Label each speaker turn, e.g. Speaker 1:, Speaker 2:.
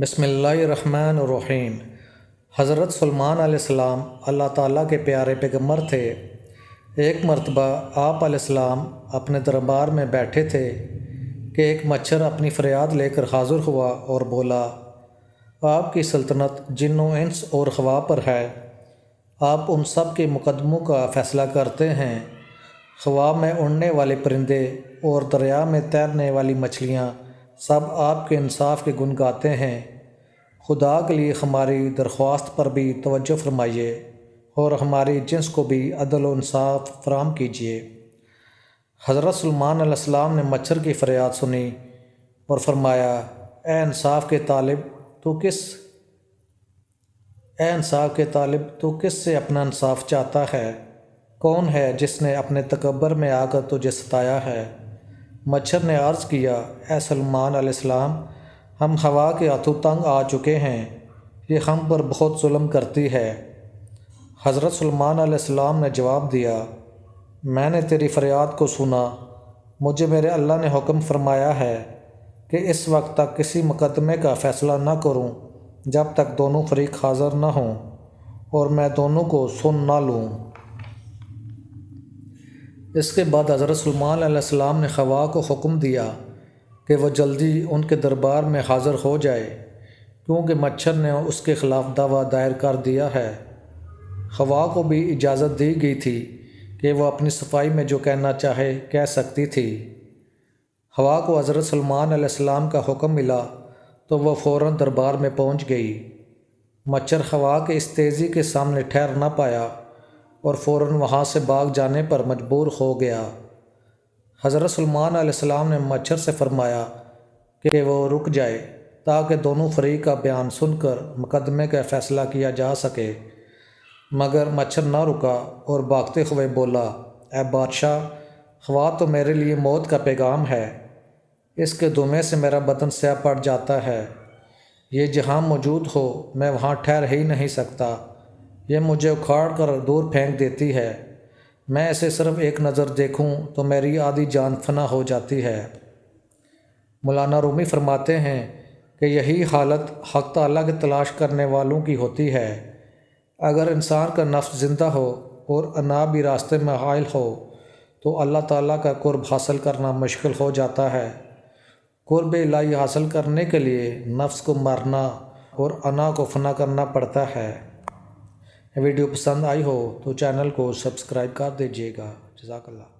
Speaker 1: بسم اللہ الرحمن الرحیم۔ حضرت سلیمان علیہ السلام اللہ تعالیٰ کے پیارے پیغمبر تھے۔ ایک مرتبہ آپ علیہ السلام اپنے دربار میں بیٹھے تھے کہ ایک مچھر اپنی فریاد لے کر حاضر ہوا اور بولا، آپ کی سلطنت جن و انس اور ہوا پر ہے، آپ ان سب کے مقدموں کا فیصلہ کرتے ہیں۔ ہوا میں اڑنے والے پرندے اور دریا میں تیرنے والی مچھلیاں سب آپ کے انصاف کے گن گاتے ہیں۔ خدا کے لیے ہماری درخواست پر بھی توجہ فرمائیے اور ہماری جنس کو بھی عدل و انصاف فراہم کیجیے۔ حضرت سلیمان علیہ السلام نے مچھر کی فریاد سنی اور فرمایا، اے انصاف کے طالب تو کس سے اپنا انصاف چاہتا ہے؟ کون ہے جس نے اپنے تکبر میں آ کر تجھے ستایا ہے؟ مچھر نے عرض کیا، اے سلیمان علیہ السلام، ہم ہوا کے ہاتھوں تنگ آ چکے ہیں، یہ ہم پر بہت ظلم کرتی ہے۔ حضرت سلیمان علیہ السلام نے جواب دیا، میں نے تیری فریاد کو سنا، مجھے میرے اللہ نے حکم فرمایا ہے کہ اس وقت تک کسی مقدمے کا فیصلہ نہ کروں جب تک دونوں فریق حاضر نہ ہوں اور میں دونوں کو سن نہ لوں۔ اس کے بعد حضرت سلیمان علیہ السلام نے ہوا کو حکم دیا کہ وہ جلدی ان کے دربار میں حاضر ہو جائے، کیونکہ مچھر نے اس کے خلاف دعویٰ دائر کر دیا ہے۔ ہوا کو بھی اجازت دی گئی تھی کہ وہ اپنی صفائی میں جو کہنا چاہے کہہ سکتی تھی۔ ہوا کو حضرت سلیمان علیہ السلام کا حکم ملا تو وہ فوراً دربار میں پہنچ گئی۔ مچھر ہوا کے اس تیزی کے سامنے ٹھہر نہ پایا اور فوراً وہاں سے بھاگ جانے پر مجبور ہو گیا۔ حضرت سلیمان علیہ السلام نے مچھر سے فرمایا کہ وہ رک جائے تاکہ دونوں فریق کا بیان سن کر مقدمے کا فیصلہ کیا جا سکے، مگر مچھر نہ رکا اور بھاگتے ہوئے بولا، اے بادشاہ، ہوا تو میرے لیے موت کا پیغام ہے، اس کے دمے سے میرا بدن سیاہ پڑ جاتا ہے، یہ جہاں موجود ہو میں وہاں ٹھہر ہی نہیں سکتا، یہ مجھے اکھاڑ کر دور پھینک دیتی ہے، میں اسے صرف ایک نظر دیکھوں تو میری آدھی جان فنا ہو جاتی ہے۔ مولانا رومی فرماتے ہیں کہ یہی حالت حق تعالیٰ کی تلاش کرنے والوں کی ہوتی ہے۔ اگر انسان کا نفس زندہ ہو اور انا بھی راستے میں حائل ہو تو اللہ تعالیٰ کا قرب حاصل کرنا مشکل ہو جاتا ہے۔ قرب الہی حاصل کرنے کے لیے نفس کو مرنا اور انا کو فنا کرنا پڑتا ہے۔ ویڈیو پسند آئی ہو تو چینل کو سبسکرائب کر دیجیے گا۔ جزاک اللہ۔